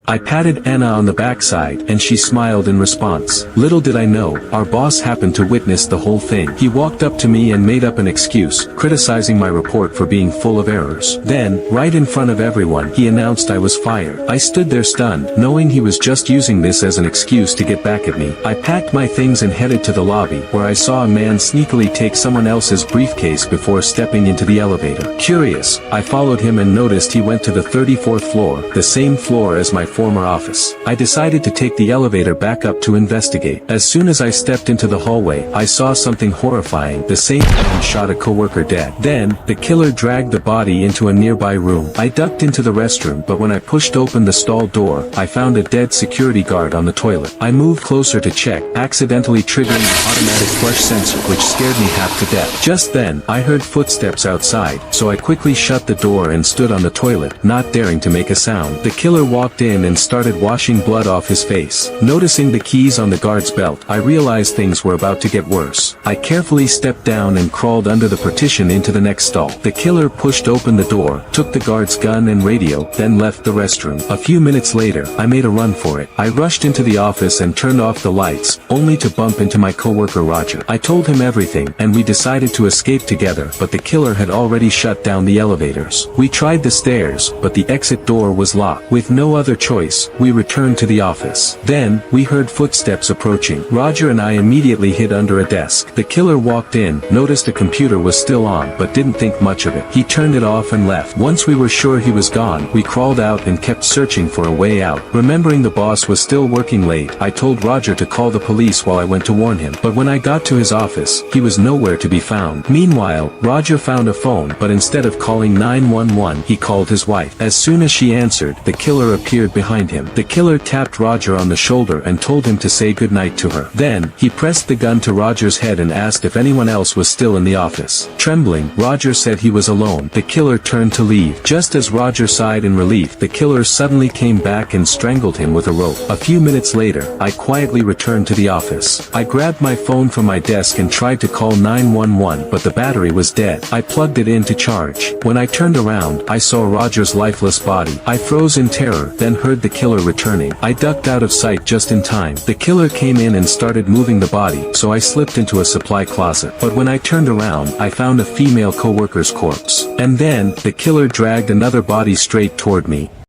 I patted Anna on the backside and she smiled in response. Little did I know, our boss happened to witness the whole thing. He walked up to me and made up an excuse, criticizing my report for being full of errors. Then, right in front of everyone, he announced I was fired. I stood there stunned, knowing he was just using this as an excuse to get back at me. I packed my things and headed to the lobby, where I saw a man sneakily take someone else's briefcase before stepping into the elevator. Curious, I followed him and noticed he went to the 34th floor, the same floor as my former office. I decided to take the elevator back up to investigate. As soon as I stepped into the hallway, I saw something horrifying. The same man shot a coworker dead. Then, the killer dragged the body into a nearby room. I ducked into the restroom, but when I pushed open the stall door, I found a dead security guard on the toilet. I moved closer to check, accidentally triggering the automatic flush sensor, which scared me half to death. Just then, I heard footsteps outside, so I quickly shut the door and stood on the toilet, not daring to make a sound. The killer walked in and started washing blood off his face. Noticing the keys on the guard's belt, I realized things were about to get worse. I carefully stepped down and crawled under the partition into the next stall. The killer pushed open the door, took the guard's gun and radio, then left the restroom. A few minutes later, I made a run for it. I rushed into the office and turned off the lights, only to bump into my coworker Roger. I told him everything, and we decided to escape together, but the killer had already shut down the elevators. We tried the stairs, but the exit door was locked. With no other choice, we returned to the office. Then, we heard footsteps approaching. Roger and I immediately hid under a desk. The killer walked in, noticed the computer was still on, but didn't think much of it. He turned it off and left. Once we were sure he was gone, we crawled out and kept searching for a way out. Remembering the boss was still working late, I told Roger to call the police while I went to warn him. But when I got to his office, he was nowhere to be found. Meanwhile, Roger found a phone, but instead of calling 911, he called his wife. As soon as she answered, the killer appeared behind him. The killer tapped Roger on the shoulder and told him to say goodnight to her. Then, he pressed the gun to Roger's head and asked if anyone else was still in the office. Trembling, Roger said he was alone. The killer turned to leave. Just as Roger sighed in relief, the killer suddenly came back and strangled him with a rope. A few minutes later, I quietly returned to the office. I grabbed my phone from my desk and tried to call 911, but the battery was dead. I plugged it in to charge. When I turned around, I saw Roger's lifeless body. I froze in terror, then heard the killer returning. I ducked out of sight just in time. The killer came in and started moving the body, so I slipped into a supply closet. But when I turned around, I found a female coworker's corpse. And then, the killer dragged another body straight toward me.